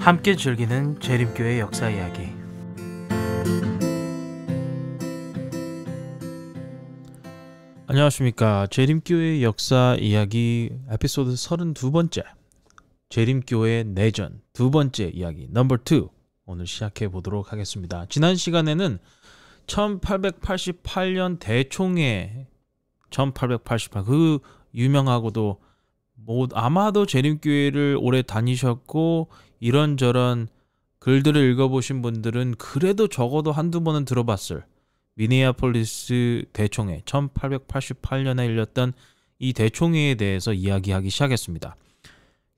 함께 즐기는 재림교회 역사 이야기. 안녕하십니까. 재림교회 역사 이야기 에피소드 32번째, 재림교회 내전 두 번째 이야기 넘버 2 오늘 시작해 보도록 하겠습니다. 지난 시간에는 1888년 대총회, 1888 그 유명하고도 아마도 재림교회를 오래 다니셨고 이런저런 글들을 읽어보신 분들은 그래도 적어도 한두 번은 들어봤을 미네아폴리스 대총회, 1888년에 열렸던 이 대총회에 대해서 이야기하기 시작했습니다.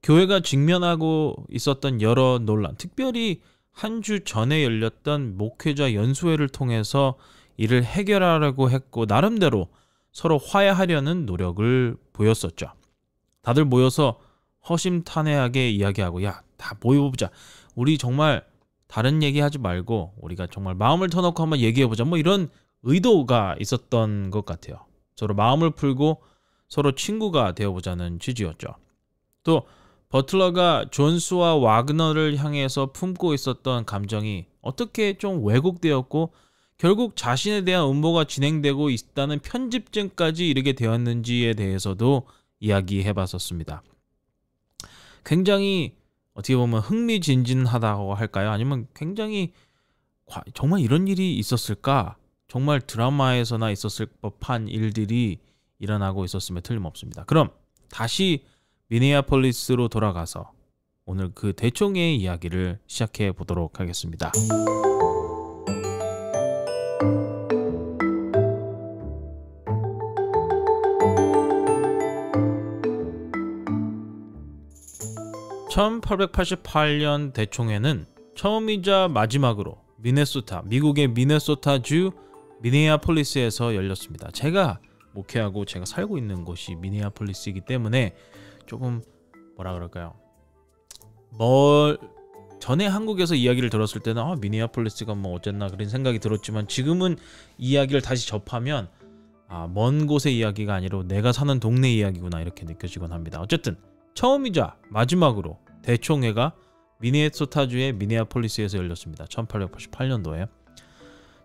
교회가 직면하고 있었던 여러 논란, 특별히 한 주 전에 열렸던 목회자 연수회를 통해서 이를 해결하려고 했고 나름대로 서로 화해하려는 노력을 보였었죠. 다들 모여서 허심탄회하게 이야기하고, 야, 다 모여보자. 우리 정말 다른 얘기하지 말고 우리가 정말 마음을 터놓고 한번 얘기해보자. 뭐 이런 의도가 있었던 것 같아요. 서로 마음을 풀고 서로 친구가 되어보자는 취지였죠. 또 버틀러가 존스와 와그너를 향해서 품고 있었던 감정이 어떻게 좀 왜곡되었고 결국 자신에 대한 음모가 진행되고 있다는 편집증까지 이르게 되었는지에 대해서도 이야기해봤었습니다. 굉장히 어떻게 보면 흥미진진하다고 할까요? 아니면 굉장히 정말 이런 일이 있었을까? 정말 드라마에서나 있었을 법한 일들이 일어나고 있었으면 틀림없습니다. 그럼 다시 미네아폴리스로 돌아가서 오늘 그 대총회의 이야기를 시작해 보도록 하겠습니다. (1888년) 대총회는 처음이자 마지막으로 미국의 미네소타주 미네아폴리스에서 열렸습니다. 제가 목회하고 제가 살고 있는 곳이 미네아폴리스이기 때문에 조금 뭐라 그럴까요? 전에 한국에서 이야기를 들었을 때는 미네아폴리스가 뭐 어쨌나 그런 생각이 들었지만 지금은 이야기를 다시 접하면 먼 곳의 이야기가 아니라 내가 사는 동네 이야기구나 이렇게 느껴지곤 합니다. 어쨌든 처음이자 마지막으로 대총회가 미네소타주의 미네아폴리스에서 열렸습니다. 1888년도에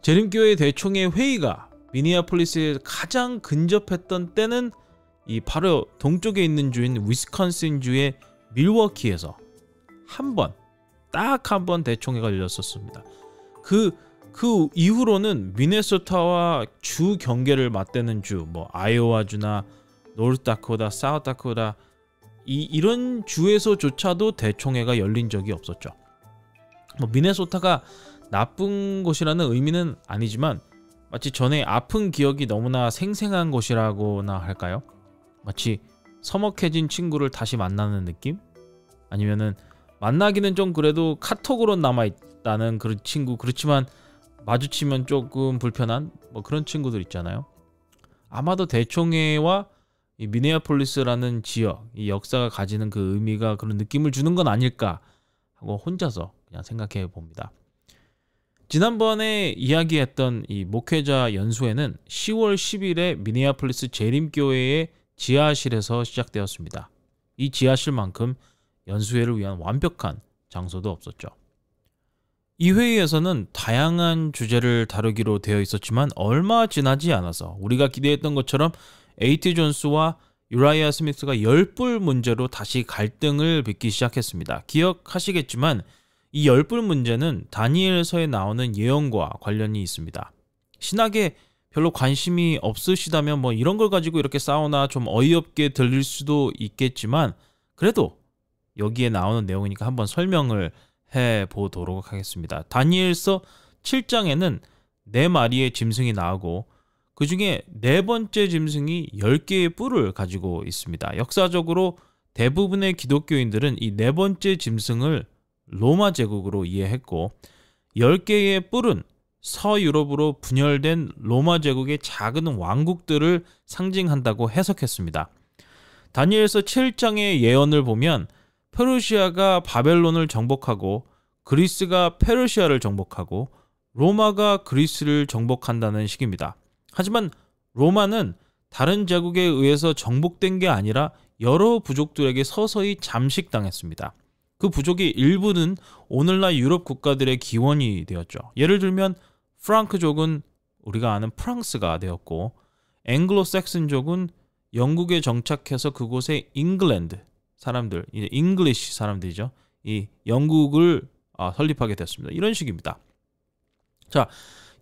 재림교회 대총회 회의가 미네아폴리스에 가장 근접했던 때는 이 바로 동쪽에 있는 주인 위스콘신주의 밀워키에서 딱 한 번 대총회가 열렸었습니다. 그 이후로는 미네소타와 주 경계를 맞대는 주, 뭐 아이오와주나 노스다코다, 사우다코다 이런 주에서조차도 대총회가 열린 적이 없었죠. 뭐 미네소타가 나쁜 곳이라는 의미는 아니지만 마치 전에 아픈 기억이 너무나 생생한 곳이라고나 할까요? 마치 서먹해진 친구를 다시 만나는 느낌? 아니면은 만나기는 좀 그래도 카톡으로 남아있다는 그런 친구, 그렇지만 마주치면 조금 불편한 뭐 그런 친구들 있잖아요. 아마도 대총회와 이 미네아폴리스라는 지역, 이 역사가 가지는 그 의미가 그런 느낌을 주는 건 아닐까 하고 혼자서 그냥 생각해 봅니다. 지난번에 이야기했던 이 목회자 연수회는 10월 10일에 미네아폴리스 재림교회의 지하실에서 시작되었습니다. 이 지하실만큼 연수회를 위한 완벽한 장소도 없었죠. 이 회의에서는 다양한 주제를 다루기로 되어 있었지만 얼마 지나지 않아서 우리가 기대했던 것처럼 A.T. 존스와 유라이아 스미스가 10불 문제로 다시 갈등을 빚기 시작했습니다. 기억하시겠지만 이 10불 문제는 다니엘서에 나오는 예언과 관련이 있습니다. 신학에 별로 관심이 없으시다면 뭐 이런 걸 가지고 이렇게 싸우나 좀 어이없게 들릴 수도 있겠지만 그래도 여기에 나오는 내용이니까 한번 설명을 해보도록 하겠습니다. 다니엘서 7장에는 4마리의 짐승이 나오고 그 중에 4번째 짐승이 10개의 뿔을 가지고 있습니다. 역사적으로 대부분의 기독교인들은 이 4번째 짐승을 로마 제국으로 이해했고 10개의 뿔은 서유럽으로 분열된 로마 제국의 작은 왕국들을 상징한다고 해석했습니다. 다니엘서 7장의 예언을 보면 페르시아가 바벨론을 정복하고 그리스가 페르시아를 정복하고 로마가 그리스를 정복한다는 식입니다. 하지만 로마는 다른 제국에 의해서 정복된 게 아니라 여러 부족들에게 서서히 잠식당했습니다. 그 부족의 일부는 오늘날 유럽 국가들의 기원이 되었죠. 예를 들면 프랑크족은 우리가 아는 프랑스가 되었고, 앵글로색슨족은 영국에 정착해서 그곳에 잉글랜드 사람들, 이제 잉글리시 사람들이죠. 이 영국을 설립하게 됐습니다. 이런 식입니다. 자,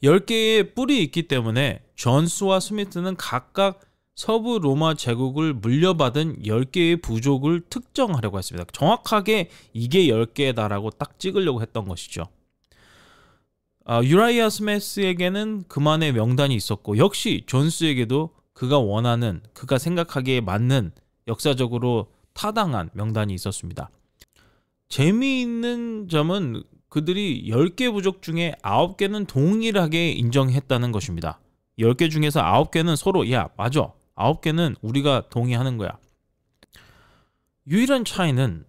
10개의 뿔이 있기 때문에 존스와 스미스는 각각 서부 로마 제국을 물려받은 10개의 부족을 특정하려고 했습니다. 정확하게 이게 10개다라고 딱 찍으려고 했던 것이죠. 유라이아 스미스에게는 그만의 명단이 있었고, 역시 존스에게도 그가 원하는, 그가 생각하기에 맞는, 역사적으로 타당한 명단이 있었습니다. 재미있는 점은 그들이 10개 부족 중에 9개는 동일하게 인정했다는 것입니다. 10개 중에서 9개는 서로 야 맞아, 9개는 우리가 동의하는 거야. 유일한 차이는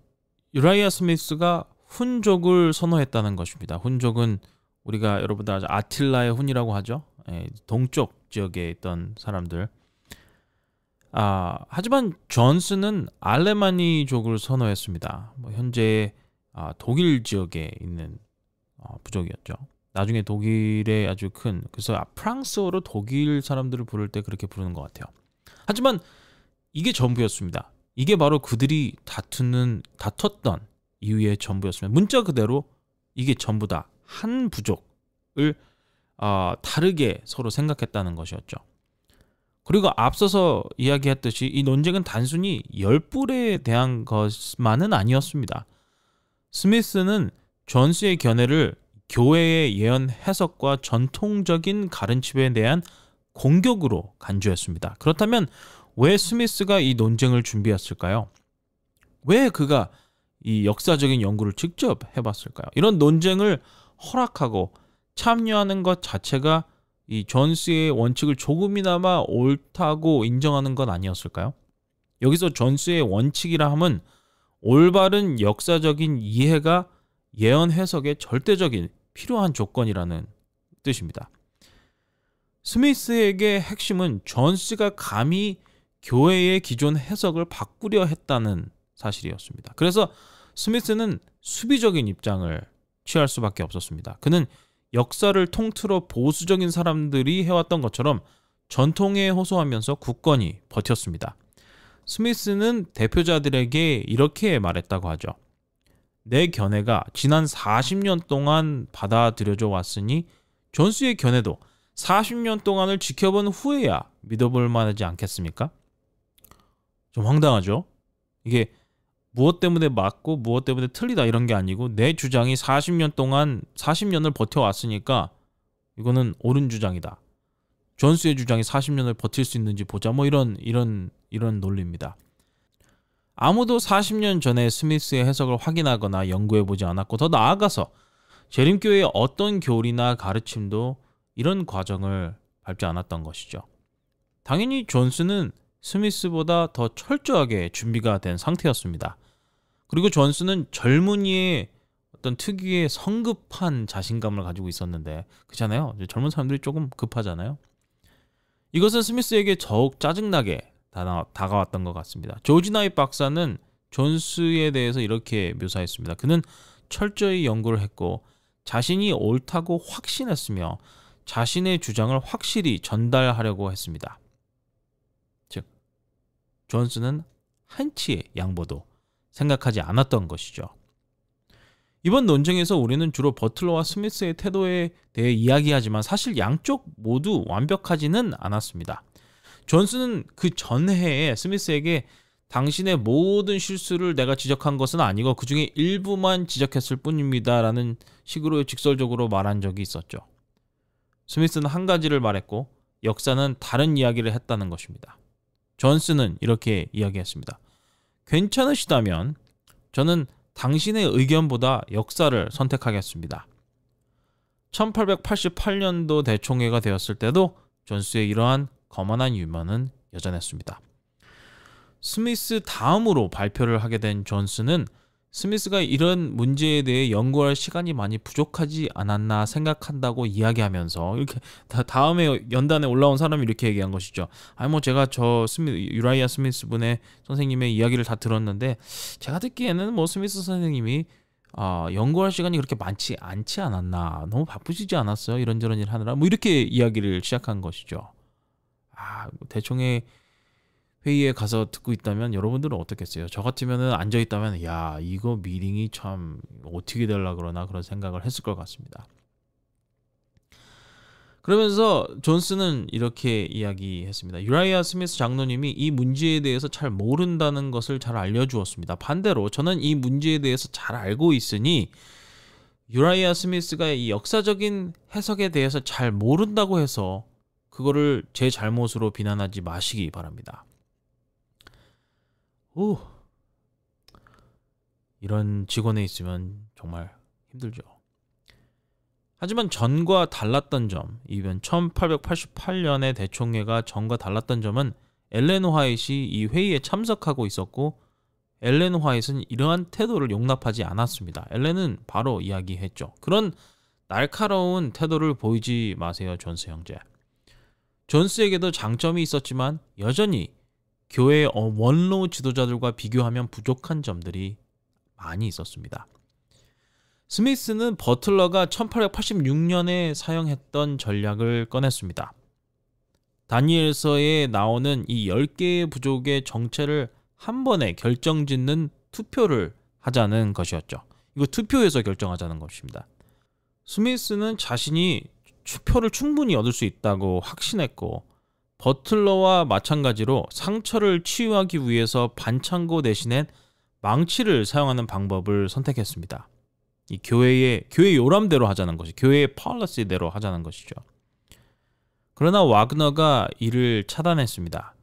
유라이아 스미스가 훈족을 선호했다는 것입니다. 훈족은 우리가 여러분들 아주 아틸라의 훈이라고 하죠. 동쪽 지역에 있던 사람들. 하지만 존스는 알레마니족을 선호했습니다. 현재 독일 지역에 있는 부족이었죠. 나중에 독일의 아주 큰, 그래서 프랑스어로 독일 사람들을 부를 때 그렇게 부르는 것 같아요. 하지만 이게 전부였습니다. 이게 바로 그들이 다퉜던 이유의 전부였습니다. 문자 그대로 이게 전부다. 한 부족을 다르게 서로 생각했다는 것이었죠. 그리고 앞서서 이야기했듯이 이 논쟁은 단순히 10뿔에 대한 것만은 아니었습니다. 스미스는 존스의 견해를 교회의 예언 해석과 전통적인 가르침에 대한 공격으로 간주했습니다. 그렇다면 왜 스미스가 이 논쟁을 준비했을까요? 왜 그가 이 역사적인 연구를 직접 해봤을까요? 이런 논쟁을 허락하고 참여하는 것 자체가 이 존스의 원칙을 조금이나마 옳다고 인정하는 건 아니었을까요? 여기서 존스의 원칙이라 함은 올바른 역사적인 이해가 예언 해석의 절대적인 필요한 조건이라는 뜻입니다. 스미스에게 핵심은 존스가 감히 교회의 기존 해석을 바꾸려 했다는 사실이었습니다. 그래서 스미스는 수비적인 입장을 취할 수밖에 없었습니다. 그는 역사를 통틀어 보수적인 사람들이 해왔던 것처럼 전통에 호소하면서 굳건히 버텼습니다. 스미스는 대표자들에게 이렇게 말했다고 하죠. 내 견해가 지난 40년 동안 받아들여져 왔으니 존스의 견해도 40년 동안을 지켜본 후에야 믿어볼 만하지 않겠습니까? 좀 황당하죠? 이게 무엇 때문에 맞고 무엇 때문에 틀리다 이런 게 아니고 내 주장이 40년을 버텨왔으니까 이거는 옳은 주장이다. 존스의 주장이 40년을 버틸 수 있는지 보자. 뭐 이런 논리입니다. 아무도 40년 전에 스미스의 해석을 확인하거나 연구해보지 않았고, 더 나아가서 재림교회의 어떤 교리나 가르침도 이런 과정을 밟지 않았던 것이죠. 당연히 존스는 스미스보다 더 철저하게 준비가 된 상태였습니다. 그리고 존스는 젊은이의 어떤 특유의 성급한 자신감을 가지고 있었는데, 그렇잖아요. 젊은 사람들이 조금 급하잖아요. 이것은 스미스에게 더욱 짜증나게 다가왔던 것 같습니다. 조지 나잇 박사는 존스에 대해서 이렇게 묘사했습니다. 그는 철저히 연구를 했고 자신이 옳다고 확신했으며 자신의 주장을 확실히 전달하려고 했습니다. 즉, 존스는 한치의 양보도 생각하지 않았던 것이죠. 이번 논쟁에서 우리는 주로 버틀러와 스미스의 태도에 대해 이야기하지만 사실 양쪽 모두 완벽하지는 않았습니다. 존스는 그 전해에 스미스에게 당신의 모든 실수를 내가 지적한 것은 아니고 그 중에 일부만 지적했을 뿐입니다 라는 식으로 직설적으로 말한 적이 있었죠. 스미스는 한 가지를 말했고 역사는 다른 이야기를 했다는 것입니다. 존스는 이렇게 이야기했습니다. 괜찮으시다면 저는 당신의 의견보다 역사를 선택하겠습니다. 1888년도 대총회가 되었을 때도 존스의 이러한 거만한 유머는 여전했습니다. 스미스 다음으로 발표를 하게 된 존스는 스미스가 이런 문제에 대해 연구할 시간이 많이 부족하지 않았나 생각한다고 이야기하면서 이렇게 다음에 연단에 올라온 사람이 이렇게 얘기한 것이죠. 아니 뭐 제가 유라이아 스미스 분의 선생님의 이야기를 다 들었는데 제가 듣기에는 뭐 스미스 선생님이 연구할 시간이 그렇게 많지 않지 않았나, 너무 바쁘시지 않았어요, 이런저런 일 하느라, 뭐 이렇게 이야기를 시작한 것이죠. 대총회 회의에 가서 듣고 있다면 여러분들은 어떻겠어요? 저 같으면은 앉아 있다면 야, 이거 미팅이 참 어떻게 되려 그러나 그런 생각을 했을 것 같습니다. 그러면서 존스는 이렇게 이야기했습니다. 유라이아 스미스 장로님이 이 문제에 대해서 잘 모른다는 것을 잘 알려주었습니다. 반대로 저는 이 문제에 대해서 잘 알고 있으니 유라이아 스미스가 이 역사적인 해석에 대해서 잘 모른다고 해서 그거를 제 잘못으로 비난하지 마시기 바랍니다. 이런 직원에 있으면 정말 힘들죠. 하지만 전과 달랐던 점, 이번 1888년의 대총회가 전과 달랐던 점은 엘렌 화이트이 이 회의에 참석하고 있었고 엘렌 화이트는 이러한 태도를 용납하지 않았습니다. 엘렌은 바로 이야기했죠. 그런 날카로운 태도를 보이지 마세요, 존스 형제. 존스에게도 장점이 있었지만 여전히 교회의 원로 지도자들과 비교하면 부족한 점들이 많이 있었습니다. 스미스는 버틀러가 1886년에 사용했던 전략을 꺼냈습니다. 다니엘서에 나오는 이 10개의 부족의 정체를 한 번에 결정짓는 투표를 하자는 것이었죠. 이거 투표에서 결정하자는 것입니다. 스미스는 자신이 표를 충분히 얻을 수 있다고 확신했고 버틀러와 마찬가지로 상처를 치유하기 위해서 반창고 대신엔 망치를 사용하는 방법을 선택했습니다. 이 교회 요람대로 하자는 것이, 교회의 폴리시대로 하자는 것이죠. 그러나 와그너가 이를 차단했습니다.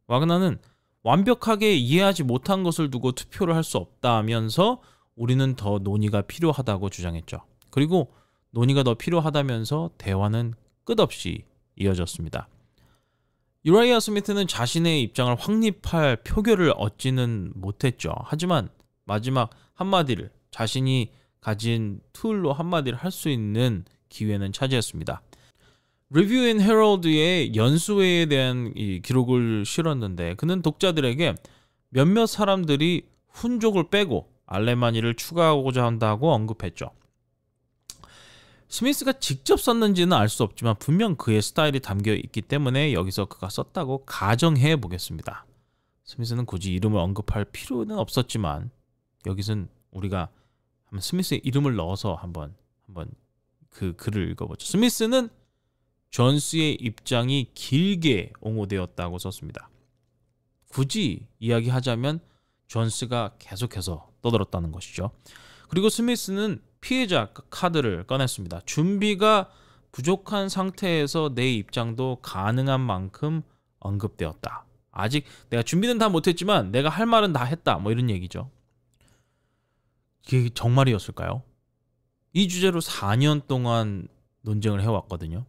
와그너는 완벽하게 이해하지 못한 것을 두고 투표를 할 수 없다면서 우리는 더 논의가 필요하다고 주장했죠. 그리고 논의가 더 필요하다면서 대화는 끝없이 이어졌습니다. 유라이아 스미스는 자신의 입장을 확립할 표결을 얻지는 못했죠. 하지만 마지막 한마디를, 자신이 가진 툴로 한마디를 할 수 있는 기회는 차지했습니다. 리뷰 인 헤럴드의 연수회에 대한 이 기록을 실었는데 그는 독자들에게 몇몇 사람들이 훈족을 빼고 알레마니를 추가하고자 한다고 언급했죠. 스미스가 직접 썼는지는 알 수 없지만 분명 그의 스타일이 담겨 있기 때문에 여기서 그가 썼다고 가정해 보겠습니다. 스미스는 굳이 이름을 언급할 필요는 없었지만 여기선 우리가 한번 스미스의 이름을 넣어서 한번 그 글을 읽어보죠. 스미스는 존스의 입장이 길게 옹호되었다고 썼습니다. 굳이 이야기하자면 존스가 계속해서 떠들었다는 것이죠. 그리고 스미스는 피해자 카드를 꺼냈습니다. 준비가 부족한 상태에서 내 입장도 가능한 만큼 언급되었다. 아직 내가 준비는 다 못했지만 내가 할 말은 다 했다. 뭐 이런 얘기죠. 이게 정말이었을까요? 이 주제로 4년 동안 논쟁을 해왔거든요.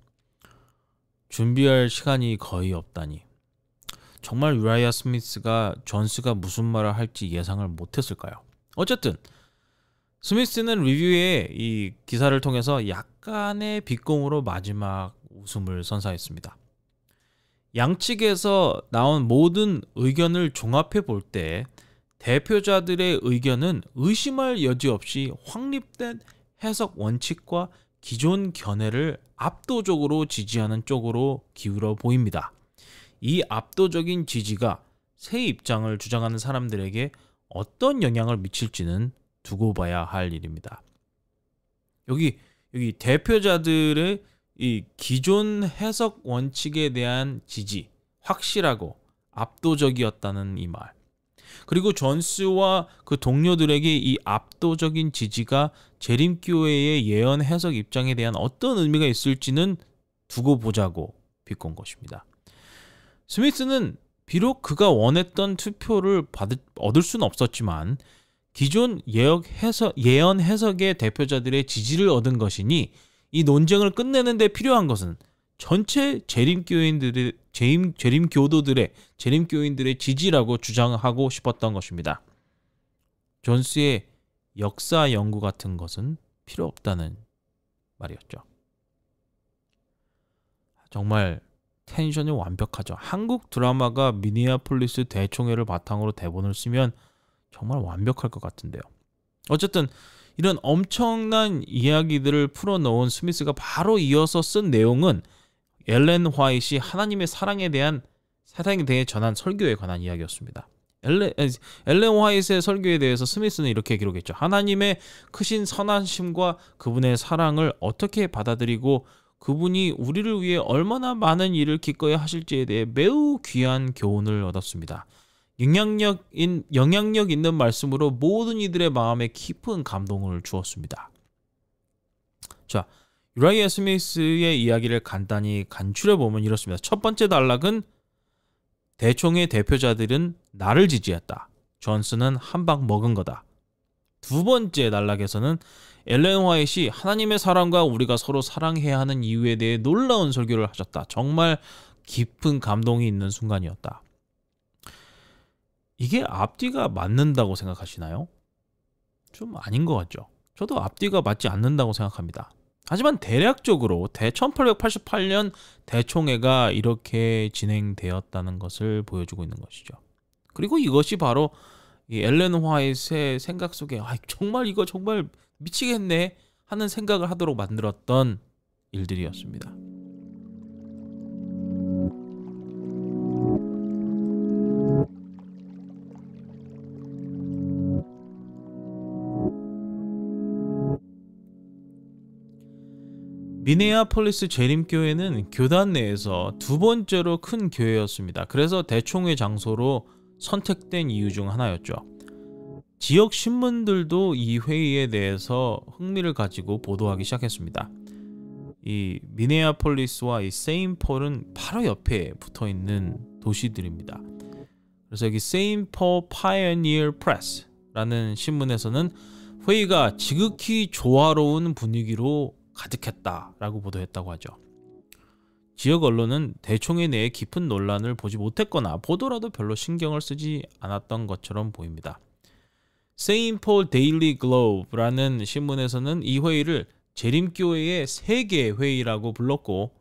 준비할 시간이 거의 없다니. 정말 유라이아 스미스가 존스가 무슨 말을 할지 예상을 못했을까요? 어쨌든 스미스는 리뷰에 이 기사를 통해서 약간의 빗공으로 마지막 웃음을 선사했습니다. 양측에서 나온 모든 의견을 종합해 볼 때 대표자들의 의견은 의심할 여지 없이 확립된 해석 원칙과 기존 견해를 압도적으로 지지하는 쪽으로 기울어 보입니다. 이 압도적인 지지가 새 입장을 주장하는 사람들에게 어떤 영향을 미칠지는 두고 봐야 할 일입니다. 여기 대표자들의 이 기존 해석 원칙에 대한 지지, 확실하고 압도적이었다는 이 말. 그리고 존스와 그 동료들에게 이 압도적인 지지가 재림교회의 예언 해석 입장에 대한 어떤 의미가 있을지는 두고 보자고 비꼰 것입니다. 스미스는 비록 그가 원했던 투표를 얻을 수는 없었지만 기존 예언 해석의 대표자들의 지지를 얻은 것이니 이 논쟁을 끝내는 데 필요한 것은 전체 재림교도들의 지지라고 주장하고 싶었던 것입니다. 존스의 역사 연구 같은 것은 필요 없다는 말이었죠. 정말 텐션이 완벽하죠. 한국 드라마가 미니애폴리스 대총회를 바탕으로 대본을 쓰면 정말 완벽할 것 같은데요. 어쨌든 이런 엄청난 이야기들을 풀어놓은 스미스가 바로 이어서 쓴 내용은 엘렌 화이트이 하나님의 사랑에 대해 전한 설교에 관한 이야기였습니다. 엘렌 화이트의 설교에 대해서 스미스는 이렇게 기록했죠. 하나님의 크신 선하심과 그분의 사랑을 어떻게 받아들이고 그분이 우리를 위해 얼마나 많은 일을 기꺼이 하실지에 대해 매우 귀한 교훈을 얻었습니다. 영향력 있는 말씀으로 모든 이들의 마음에 깊은 감동을 주었습니다. 자, 유라이아 스미스의 이야기를 간단히 간추려보면 이렇습니다. 첫 번째 단락은 대총의 대표자들은 나를 지지했다. 존스는 한 방 먹은 거다. 두 번째 단락에서는 엘렌 화이트이 하나님의 사랑과 우리가 서로 사랑해야 하는 이유에 대해 놀라운 설교를 하셨다. 정말 깊은 감동이 있는 순간이었다. 이게 앞뒤가 맞는다고 생각하시나요? 좀 아닌 것 같죠. 저도 앞뒤가 맞지 않는다고 생각합니다. 하지만 대략적으로 1888년 대총회가 이렇게 진행되었다는 것을 보여주고 있는 것이죠. 그리고 이것이 바로 이 엘렌 화이트의 생각 속에 정말 이거 정말 미치겠네 하는 생각을 하도록 만들었던 일들이었습니다. 미네아폴리스 재림교회는 교단 내에서 두 번째로 큰 교회였습니다. 그래서 대총회 장소로 선택된 이유 중 하나였죠. 지역 신문들도 이 회의에 대해서 흥미를 가지고 보도하기 시작했습니다. 이 미네아폴리스와 이 세인폴은 바로 옆에 붙어 있는 도시들입니다. 그래서 여기 세인폴 파이어니어 프레스라는 신문에서는 회의가 지극히 조화로운 분위기로 가득했다라고 보도했다고 하죠. 지역 언론은 대총회 내에 깊은 논란을 보지 못했거나 보더라도 별로 신경을 쓰지 않았던 것처럼 보입니다. 세인폴 데일리 글로브라는 신문에서는 이 회의를 재림교회의 세계 회의라고 불렀고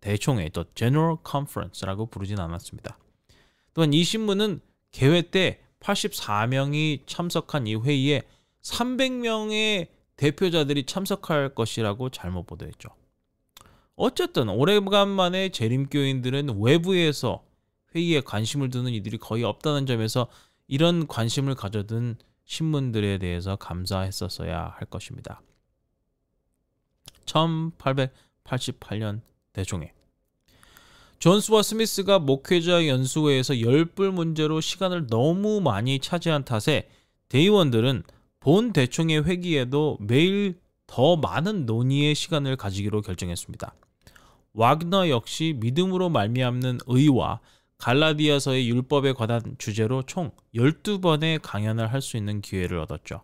대총회, The General Conference라고 부르진 않았습니다. 또한 이 신문은 개회 때 84명이 참석한 이 회의에 300명의 대표자들이 참석할 것이라고 잘못 보도했죠. 어쨌든 오래간만에 재림교인들은 외부에서 회의에 관심을 두는 이들이 거의 없다는 점에서 이런 관심을 가져둔 신문들에 대해서 감사했었어야 할 것입니다. 1888년 대총회. 존스와 스미스가 목회자 연수회에서 열불 문제로 시간을 너무 많이 차지한 탓에 대의원들은 본 대총회 회기에도 매일 더 많은 논의의 시간을 가지기로 결정했습니다. 와그너 역시 믿음으로 말미암는 의와 갈라디아서의 율법에 관한 주제로 총 12번의 강연을 할 수 있는 기회를 얻었죠.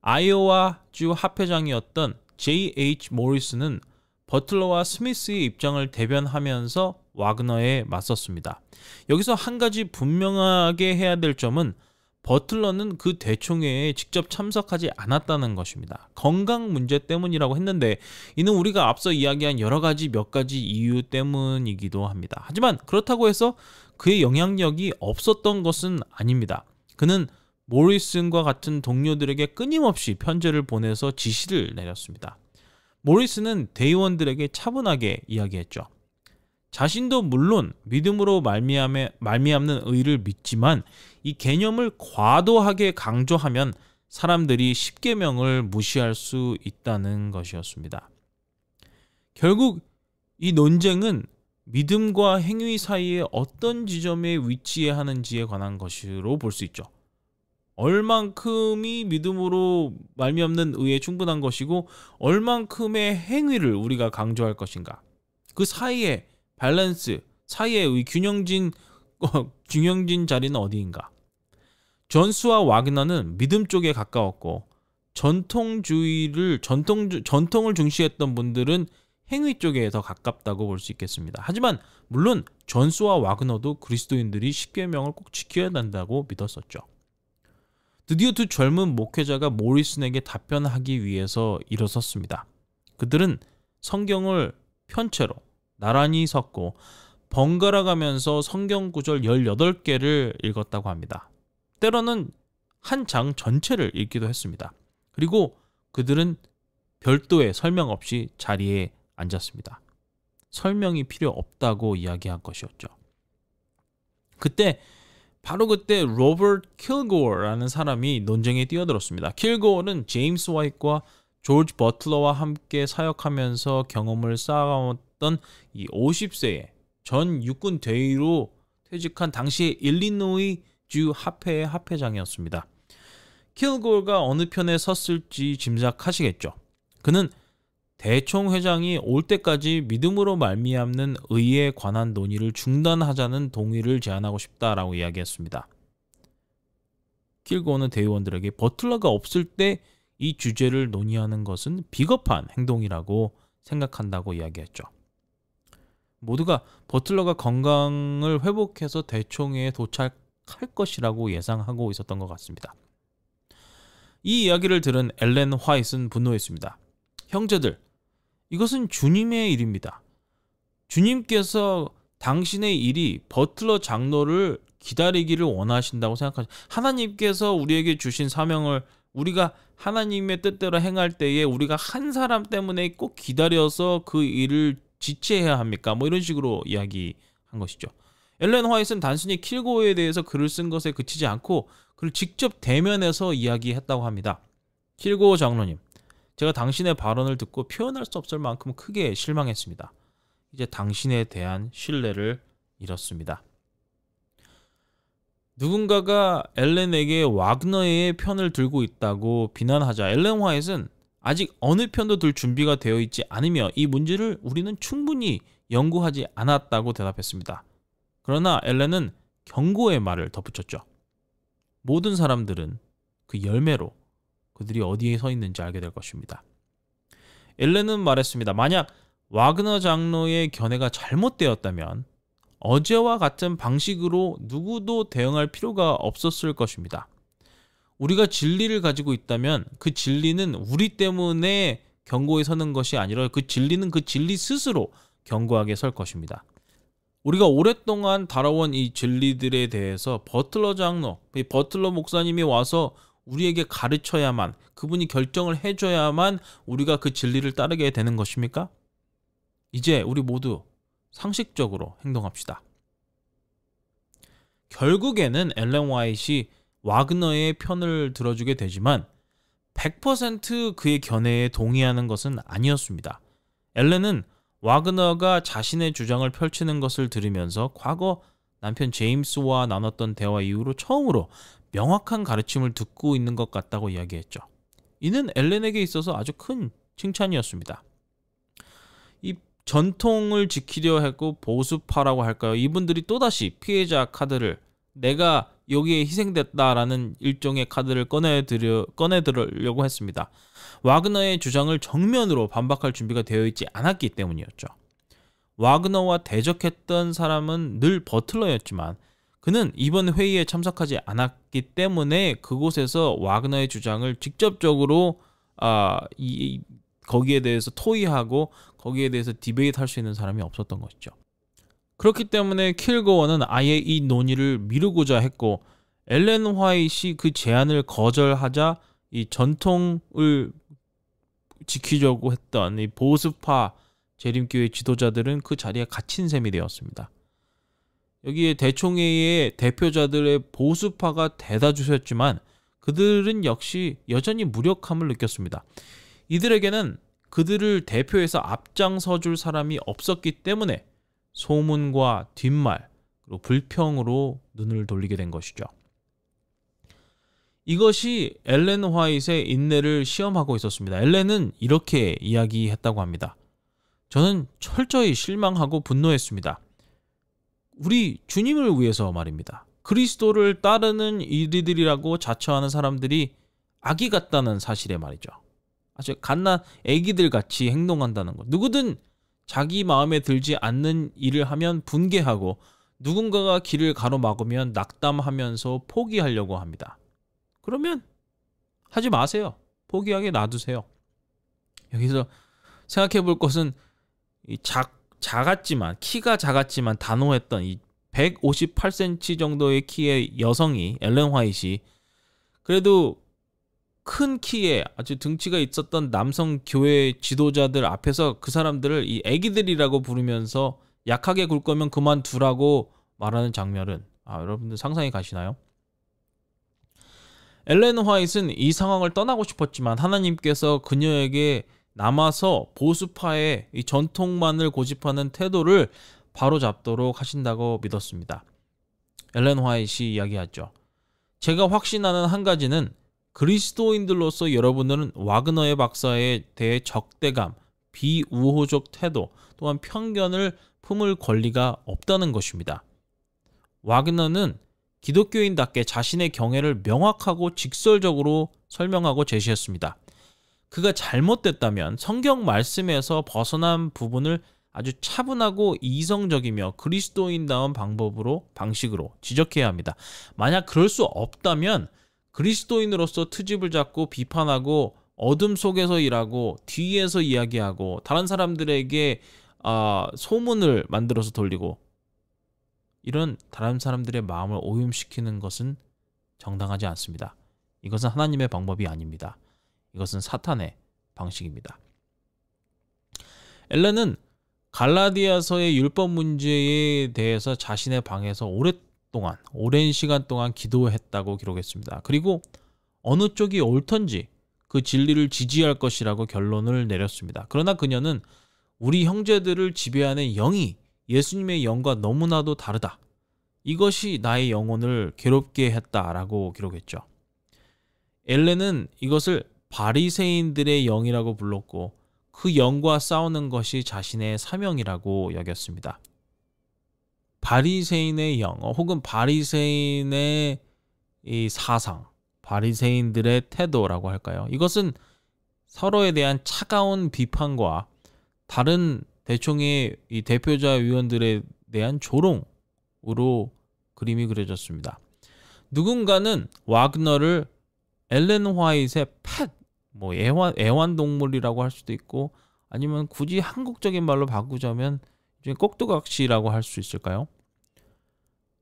아이오와주 합회장이었던 J.H. 모리스는 버틀러와 스미스의 입장을 대변하면서 와그너에 맞섰습니다. 여기서 한 가지 분명하게 해야 될 점은 버틀러는 그 대총회에 직접 참석하지 않았다는 것입니다. 건강 문제 때문이라고 했는데 이는 우리가 앞서 이야기한 몇 가지 이유 때문이기도 합니다. 하지만 그렇다고 해서 그의 영향력이 없었던 것은 아닙니다. 그는 모리슨과 같은 동료들에게 끊임없이 편지를 보내서 지시를 내렸습니다. 모리슨은 대의원들에게 차분하게 이야기했죠. 자신도 물론 믿음으로 말미암는 의를 믿지만 이 개념을 과도하게 강조하면 사람들이 십계명을 무시할 수 있다는 것이었습니다. 결국 이 논쟁은 믿음과 행위 사이에 어떤 지점에 위치해야 하는지에 관한 것으로 볼 수 있죠. 얼만큼이 믿음으로 말미암는 의에 충분한 것이고 얼만큼의 행위를 우리가 강조할 것인가. 그 사이에 밸런스, 사이의 균형진 자리는 어디인가. 존스와 와그너는 믿음 쪽에 가까웠고 전통을 중시했던 분들은 행위 쪽에 더 가깝다고 볼 수 있겠습니다. 하지만 물론 존스와 와그너도 그리스도인들이 십계명을 꼭 지켜야 한다고 믿었었죠. 드디어 두 젊은 목회자가 모리슨에게 답변하기 위해서 일어섰습니다. 그들은 성경을 편채로 나란히 섰고 번갈아 가면서 성경 구절 18개를 읽었다고 합니다. 때로는 한 장 전체를 읽기도 했습니다. 그리고 그들은 별도의 설명 없이 자리에 앉았습니다. 설명이 필요 없다고 이야기한 것이었죠. 바로 그때 로버트 킬고어라는 사람이 논쟁에 뛰어들었습니다. 킬고어는 제임스 화이트와 조지 버틀러와 함께 사역하면서 경험을 쌓아왔던 이 50세의 전 육군 대위로 퇴직한 당시의 일리노이 주 합회의 합회장이었습니다. 킬고어가 어느 편에 섰을지 짐작하시겠죠. 그는 대총회장이 올 때까지 믿음으로 말미암는 의에 관한 논의를 중단하자는 동의를 제안하고 싶다라고 이야기했습니다. 킬고어는 대의원들에게 버틀러가 없을 때 이 주제를 논의하는 것은 비겁한 행동이라고 생각한다고 이야기했죠. 모두가 버틀러가 건강을 회복해서 대총회에 도착할 것이라고 예상하고 있었던 것 같습니다. 이 이야기를 들은 엘렌 화이트는 분노했습니다. 형제들, 이것은 주님의 일입니다. 주님께서 당신의 일이 버틀러 장로를 기다리기를 원하신다고 생각하죠. 하나님께서 우리에게 주신 사명을 우리가 하나님의 뜻대로 행할 때에 우리가 한 사람 때문에 꼭 기다려서 그 일을 지체해야 합니까? 뭐 이런 식으로 이야기한 것이죠. 엘렌 화이트는 단순히 킬고어에 대해서 글을 쓴 것에 그치지 않고 그를 직접 대면해서 이야기했다고 합니다. 킬고어 장로님, 제가 당신의 발언을 듣고 표현할 수 없을 만큼 크게 실망했습니다. 이제 당신에 대한 신뢰를 잃었습니다. 누군가가 엘렌에게 와그너의 편을 들고 있다고 비난하자 엘렌 화이트는 아직 어느 편도 들 준비가 되어 있지 않으며 이 문제를 우리는 충분히 연구하지 않았다고 대답했습니다. 그러나 엘렌은 경고의 말을 덧붙였죠. 모든 사람들은 그 열매로 그들이 어디에 서 있는지 알게 될 것입니다. 엘렌은 말했습니다. 만약 와그너 장로의 견해가 잘못되었다면 어제와 같은 방식으로 누구도 대응할 필요가 없었을 것입니다. 우리가 진리를 가지고 있다면 그 진리는 우리 때문에 경고에 서는 것이 아니라 그 진리는 그 진리 스스로 견고하게 설 것입니다. 우리가 오랫동안 다뤄온 이 진리들에 대해서 버틀러 장로, 버틀러 목사님이 와서 우리에게 가르쳐야만, 그분이 결정을 해줘야만 우리가 그 진리를 따르게 되는 것입니까? 이제 우리 모두 상식적으로 행동합시다. 결국에는 엘렌 화이트이 와그너의 편을 들어주게 되지만 100% 그의 견해에 동의하는 것은 아니었습니다. 엘렌은 와그너가 자신의 주장을 펼치는 것을 들으면서 과거 남편 제임스와 나눴던 대화 이후로 처음으로 명확한 가르침을 듣고 있는 것 같다고 이야기했죠. 이는 엘렌에게 있어서 아주 큰 칭찬이었습니다. 이 전통을 지키려 했고 보수파라고 할까요? 이분들이 또다시 피해자 카드를 내가 여기에 희생됐다라는 일종의 카드를 꺼내들으려고 했습니다. 와그너의 주장을 정면으로 반박할 준비가 되어 있지 않았기 때문이었죠. 와그너와 대적했던 사람은 늘 버틀러였지만 그는 이번 회의에 참석하지 않았기 때문에 그곳에서 와그너의 주장을 직접적으로 거기에 대해서 토의하고 거기에 대해서 디베이트 할 수 있는 사람이 없었던 것이죠. 그렇기 때문에 킬고어는 아예 이 논의를 미루고자 했고 엘렌 화이트이 그 제안을 거절하자 이 전통을 지키려고 했던 이 보수파 재림교회 지도자들은 그 자리에 갇힌 셈이 되었습니다. 여기에 대총회의 대표자들의 보수파가 대다수였지만 그들은 역시 여전히 무력함을 느꼈습니다. 이들에게는 그들을 대표해서 앞장서줄 사람이 없었기 때문에 소문과 뒷말 그리고 불평으로 눈을 돌리게 된 것이죠. 이것이 엘렌 화이트의 인내를 시험하고 있었습니다. 엘렌은 이렇게 이야기했다고 합니다. 저는 철저히 실망하고 분노했습니다. 우리 주님을 위해서 말입니다. 그리스도를 따르는 이들이라고 자처하는 사람들이 아기 같다는 사실에 말이죠. 아주 갓난 애기들 같이 행동한다는 것. 누구든 자기 마음에 들지 않는 일을 하면 분개하고 누군가가 길을 가로막으면 낙담하면서 포기하려고 합니다. 그러면 하지 마세요. 포기하게 놔두세요. 여기서 생각해 볼 것은 작았지만 키가 작았지만 단호했던 이 158cm 정도의 키의 여성이 엘렌 화이트이 그래도 큰 키에 아주 등치가 있었던 남성 교회 지도자들 앞에서 그 사람들을 이 애기들이라고 부르면서 약하게 굴 거면 그만두라고 말하는 장면은 여러분들 상상이 가시나요? 엘렌 화이트는 이 상황을 떠나고 싶었지만 하나님께서 그녀에게 남아서 보수파의 이 전통만을 고집하는 태도를 바로잡도록 하신다고 믿었습니다. 엘렌 화이트이 이야기하죠. 제가 확신하는 한 가지는 그리스도인들로서 여러분들은 와그너의 박사에 대해 적대감, 비우호적 태도, 또한 편견을 품을 권리가 없다는 것입니다. 와그너는 기독교인답게 자신의 경애를 명확하고 직설적으로 설명하고 제시했습니다. 그가 잘못됐다면 성경 말씀에서 벗어난 부분을 아주 차분하고 이성적이며 그리스도인다운 방식으로 지적해야 합니다. 만약 그럴 수 없다면 그리스도인으로서 트집을 잡고 비판하고 어둠 속에서 일하고 뒤에서 이야기하고 다른 사람들에게 소문을 만들어서 돌리고 이런 다른 사람들의 마음을 오염시키는 것은 정당하지 않습니다. 이것은 하나님의 방법이 아닙니다. 이것은 사탄의 방식입니다. 엘렌은 갈라디아서의 율법 문제에 대해서 자신의 방에서 오랜 시간 동안 기도했다고 기록했습니다. 그리고 어느 쪽이 옳던지 그 진리를 지지할 것이라고 결론을 내렸습니다. 그러나 그녀는 우리 형제들을 지배하는 영이 예수님의 영과 너무나도 다르다. 이것이 나의 영혼을 괴롭게 했다라고 기록했죠. 엘렌은 이것을 바리새인들의 영이라고 불렀고 그 영과 싸우는 것이 자신의 사명이라고 여겼습니다. 바리새인의 영 혹은 바리새인의 이 사상, 바리새인들의 태도라고 할까요? 이것은 서로에 대한 차가운 비판과 다른 대총의 이 대표자 위원들에 대한 조롱으로 그림이 그려졌습니다. 누군가는 와그너를 엘렌 화이트의 펫, 애완동물이라고 할 수도 있고 아니면 굳이 한국적인 말로 바꾸자면 꼭두각시라고 할 수 있을까요?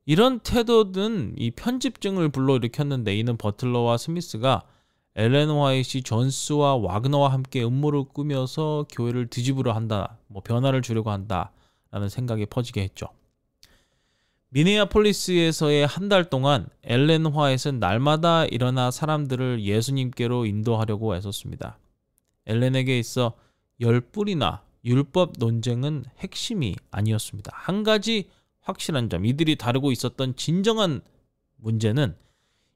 이런 태도는 이 편집증을 불러일으켰는데 이는 버틀러와 스미스가 엘렌 화이트, 존스와 와그너와 함께 음모를 꾸며서 교회를 뒤집으려 한다, 변화를 주려고 한다라는 생각이 퍼지게 했죠. 미네아폴리스에서의 한 달 동안 엘렌 화이트는 날마다 일어나 사람들을 예수님께로 인도하려고 애썼습니다. 엘렌에게 있어 열불이나 율법 논쟁은 핵심이 아니었습니다. 한 가지 확실한 점, 이들이 다루고 있었던 진정한 문제는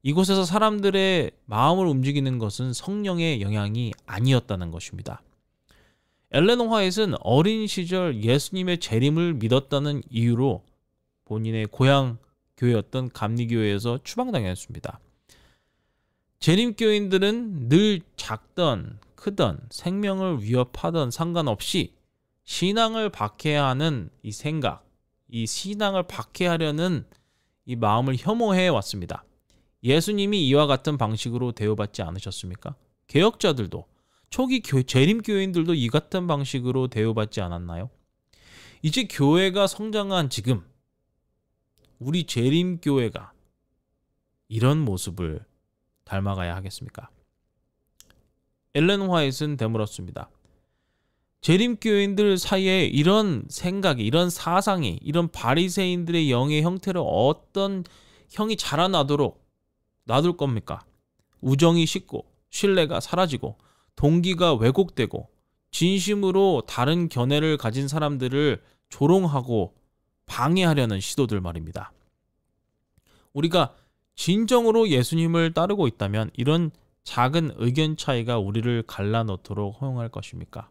이곳에서 사람들의 마음을 움직이는 것은 성령의 영향이 아니었다는 것입니다. 엘렌 화이트는 어린 시절 예수님의 재림을 믿었다는 이유로 본인의 고향 교회였던 감리교회에서 추방당했습니다. 재림교인들은 늘 작던 크던 생명을 위협하던 상관없이 신앙을 박해하는 이 생각, 이 신앙을 박해하려는 이 마음을 혐오해 왔습니다. 예수님이 이와 같은 방식으로 대우받지 않으셨습니까? 개혁자들도 초기 재림교인들도 이 같은 방식으로 대우받지 않았나요? 이제 교회가 성장한 지금 우리 재림교회가 이런 모습을 닮아가야 하겠습니까? 엘렌 화이트는 되물었습니다. 재림교인들 사이에 이런 생각이, 이런 사상이, 이런 바리새인들의 영의 형태를 어떤 형이 자라나도록 놔둘 겁니까? 우정이 식고 신뢰가 사라지고 동기가 왜곡되고 진심으로 다른 견해를 가진 사람들을 조롱하고 방해하려는 시도들 말입니다. 우리가 진정으로 예수님을 따르고 있다면 이런 작은 의견 차이가 우리를 갈라놓도록 허용할 것입니까?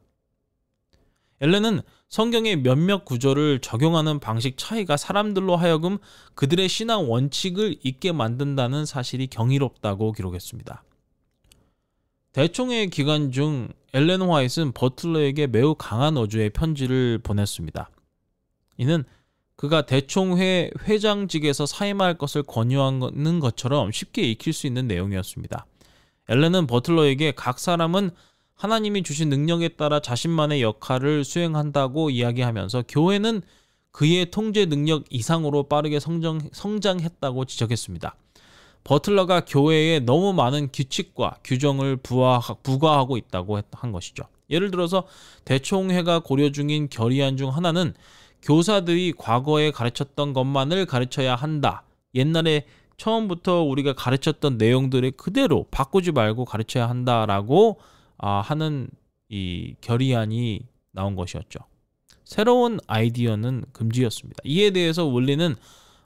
엘렌은 성경의 몇몇 구절을 적용하는 방식 차이가 사람들로 하여금 그들의 신앙 원칙을 잊게 만든다는 사실이 경이롭다고 기록했습니다. 대총회 기간 중 엘렌 화이트는 버틀러에게 매우 강한 어조의 편지를 보냈습니다. 이는 그가 대총회 회장직에서 사임할 것을 권유하는 것처럼 쉽게 익힐 수 있는 내용이었습니다. 엘렌은 버틀러에게 각 사람은 하나님이 주신 능력에 따라 자신만의 역할을 수행한다고 이야기하면서 교회는 그의 통제 능력 이상으로 빠르게 성장했다고 지적했습니다. 버틀러가 교회에 너무 많은 규칙과 규정을 부과하고 있다고 한 것이죠. 예를 들어서 대총회가 고려 중인 결의안 중 하나는 교사들이 과거에 가르쳤던 것만을 가르쳐야 한다. 옛날에 처음부터 우리가 가르쳤던 내용들을 그대로 바꾸지 말고 가르쳐야 한다라고 하는 이 결의안이 나온 것이었죠. 새로운 아이디어는 금지였습니다. 이에 대해서 윌리는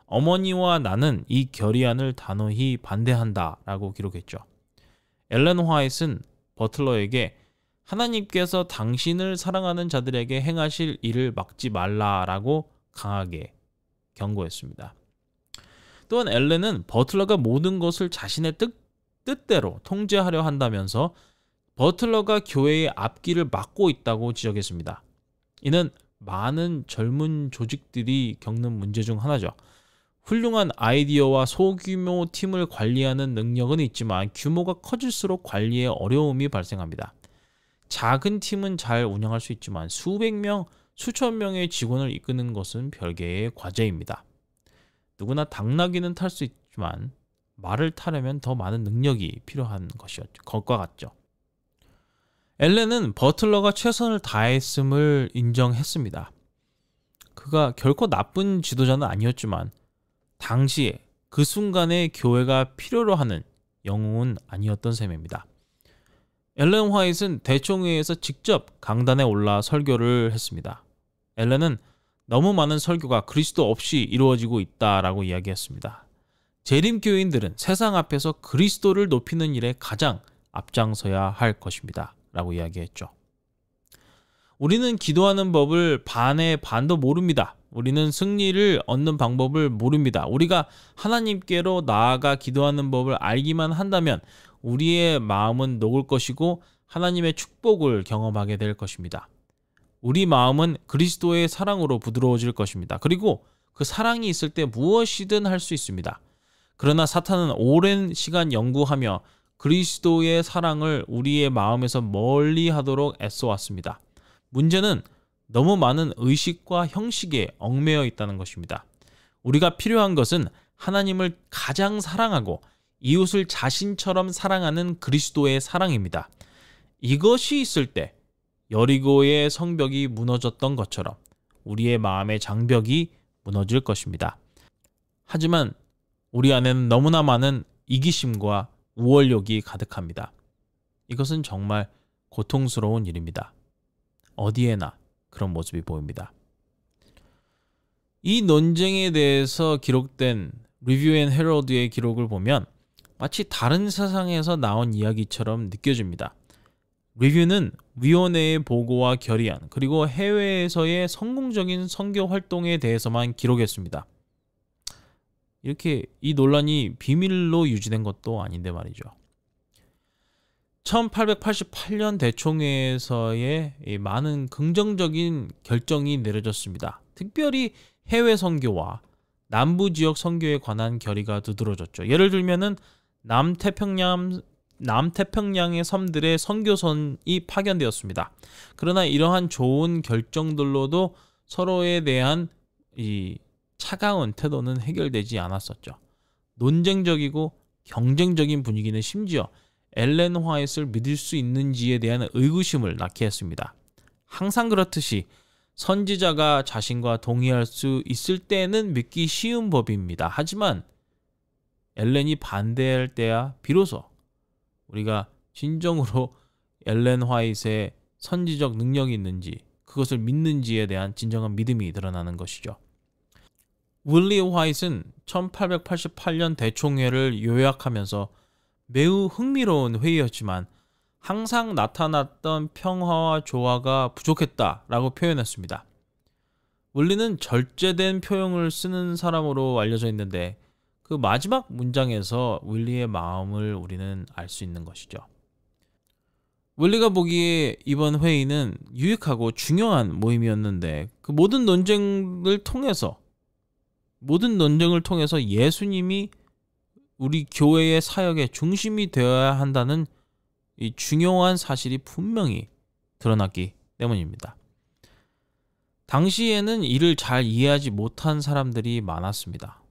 어머니와 나는 이 결의안을 단호히 반대한다라고 기록했죠. 엘렌 화이트는 버틀러에게 하나님께서 당신을 사랑하는 자들에게 행하실 일을 막지 말라라고 강하게 경고했습니다. 또한 엘렌은 버틀러가 모든 것을 자신의 뜻대로 통제하려 한다면서 버틀러가 교회의 앞길을 막고 있다고 지적했습니다. 이는 많은 젊은 조직들이 겪는 문제 중 하나죠. 훌륭한 아이디어와 소규모 팀을 관리하는 능력은 있지만 규모가 커질수록 관리에 어려움이 발생합니다. 작은 팀은 잘 운영할 수 있지만 수백 명, 수천 명의 직원을 이끄는 것은 별개의 과제입니다. 누구나 당나귀는 탈 수 있지만 말을 타려면 더 많은 능력이 필요한 것과 같죠. 엘렌은 버틀러가 최선을 다했음을 인정했습니다. 그가 결코 나쁜 지도자는 아니었지만 당시에 그 순간에 교회가 필요로 하는 영웅은 아니었던 셈입니다. 엘렌 화이트는 대총회에서 직접 강단에 올라 설교를 했습니다. 엘렌은 너무 많은 설교가 그리스도 없이 이루어지고 있다라고 이야기했습니다. 재림교인들은 세상 앞에서 그리스도를 높이는 일에 가장 앞장서야 할 것입니다. 라고 이야기했죠. 우리는 기도하는 법을 반의 반도 모릅니다. 우리는 승리를 얻는 방법을 모릅니다. 우리가 하나님께로 나아가 기도하는 법을 알기만 한다면 우리의 마음은 녹을 것이고 하나님의 축복을 경험하게 될 것입니다. 우리 마음은 그리스도의 사랑으로 부드러워질 것입니다. 그리고 그 사랑이 있을 때 무엇이든 할 수 있습니다. 그러나 사탄은 오랜 시간 연구하며 그리스도의 사랑을 우리의 마음에서 멀리하도록 애써왔습니다. 문제는 너무 많은 의식과 형식에 얽매여 있다는 것입니다. 우리가 필요한 것은 하나님을 가장 사랑하고 이웃을 자신처럼 사랑하는 그리스도의 사랑입니다. 이것이 있을 때 여리고의 성벽이 무너졌던 것처럼 우리의 마음의 장벽이 무너질 것입니다. 하지만 우리 안에는 너무나 많은 이기심과 우월욕이 가득합니다. 이것은 정말 고통스러운 일입니다. 어디에나 그런 모습이 보입니다. 이 논쟁에 대해서 기록된 리뷰 앤 헤럴드의 기록을 보면 마치 다른 세상에서 나온 이야기처럼 느껴집니다. 리뷰는 위원회의 보고와 결의안 그리고 해외에서의 성공적인 선교 활동에 대해서만 기록했습니다. 이렇게 이 논란이 비밀로 유지된 것도 아닌데 말이죠. 1888년 대총회에서의 많은 긍정적인 결정이 내려졌습니다. 특별히 해외 선교와 남부 지역 선교에 관한 결의가 두드러졌죠. 예를 들면은 남태평양의 섬들의 선교선이 파견되었습니다. 그러나 이러한 좋은 결정들로도 서로에 대한 이 차가운 태도는 해결되지 않았었죠. 논쟁적이고 경쟁적인 분위기는 심지어 엘렌 화이트를 믿을 수 있는지에 대한 의구심을 낳게 했습니다. 항상 그렇듯이 선지자가 자신과 동의할 수 있을 때는 믿기 쉬운 법입니다. 하지만 엘렌이 반대할 때야 비로소 우리가 진정으로 엘렌 화이트의 선지적 능력이 있는지 그것을 믿는지에 대한 진정한 믿음이 드러나는 것이죠. 윌리 화이트는 1888년 대총회를 요약하면서 매우 흥미로운 회의였지만 항상 나타났던 평화와 조화가 부족했다라고 표현했습니다. 윌리는 절제된 표현을 쓰는 사람으로 알려져 있는데 그 마지막 문장에서 윌리의 마음을 우리는 알 수 있는 것이죠. 윌리가 보기에 이번 회의는 유익하고 중요한 모임이었는데 그 모든 논쟁을 통해서 모든 논쟁을 통해서 예수님이 우리 교회의 사역의 중심이 되어야 한다는 이 중요한 사실이 분명히 드러났기 때문입니다. 당시에는 이를 잘 이해하지 못한 사람들이 많았습니다.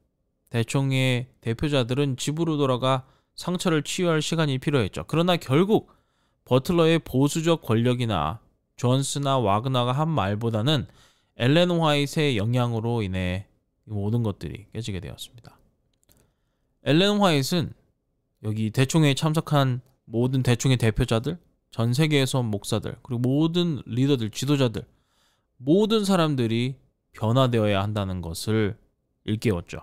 대총회의 대표자들은 집으로 돌아가 상처를 치유할 시간이 필요했죠. 그러나 결국 버틀러의 보수적 권력이나 존스나 와그너가 한 말보다는 엘렌 화이트의 영향으로 인해 모든 것들이 깨지게 되었습니다. 엘렌 화이트는 여기 대총회에 참석한 모든 대총회 대표자들, 전 세계에서 온 목사들, 그리고 모든 리더들, 지도자들, 모든 사람들이 변화되어야 한다는 것을 일깨웠죠.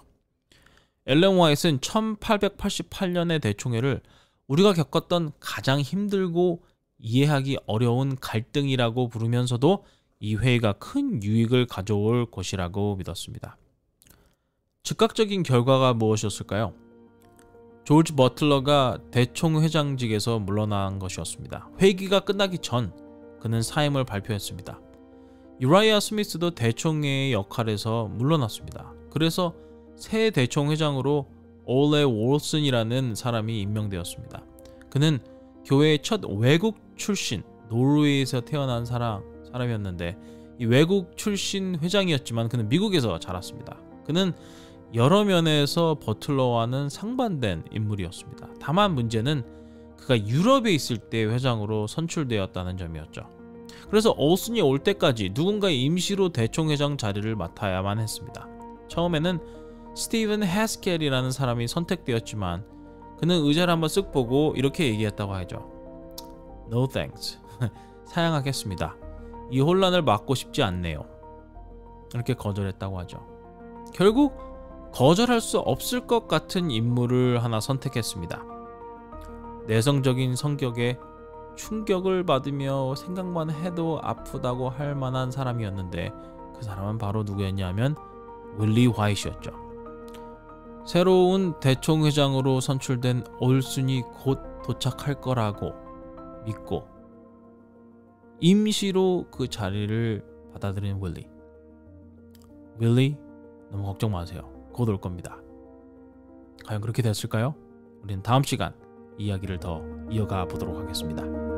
엘렌 화이트는 1888년의 대총회를 우리가 겪었던 가장 힘들고 이해하기 어려운 갈등이라고 부르면서도 이 회의가 큰 유익을 가져올 것이라고 믿었습니다. 즉각적인 결과가 무엇이었을까요? 조지 버틀러가 대총회장직에서 물러난 것이었습니다. 회기가 끝나기 전 그는 사임을 발표했습니다. 유라이아 스미스도 대총회의 역할에서 물러났습니다. 그래서 새 대총회장으로 올레 윌슨이라는 사람이 임명되었습니다. 그는 교회의 첫 외국 출신, 노르웨이에서 태어난 사람이었는데 이 외국 출신 회장이었지만 그는 미국에서 자랐습니다. 그는 여러 면에서 버틀러와는 상반된 인물이었습니다. 다만 문제는 그가 유럽에 있을 때 회장으로 선출되었다는 점이었죠. 그래서 올슨이 올 때까지 누군가의 임시로 대총회장 자리를 맡아야만 했습니다. 처음에는 스티븐 해스켈이라는 사람이 선택되었지만 그는 의자를 한번 쓱 보고 이렇게 얘기했다고 하죠. No thanks. 사양하겠습니다. 이 혼란을 막고 싶지 않네요. 이렇게 거절했다고 하죠. 결국 거절할 수 없을 것 같은 인물을 하나 선택했습니다. 내성적인 성격에 충격을 받으며 생각만 해도 아프다고 할 만한 사람이었는데 그 사람은 바로 누구였냐면 윌리 화이트였죠. 새로운 대총회장으로 선출된 올슨이 곧 도착할 거라고 믿고 임시로 그 자리를 받아들인 윌리 너무 걱정 마세요. 곧 올 겁니다. 과연 그렇게 됐을까요? 우리는 다음 시간 이야기를 더 이어가 보도록 하겠습니다.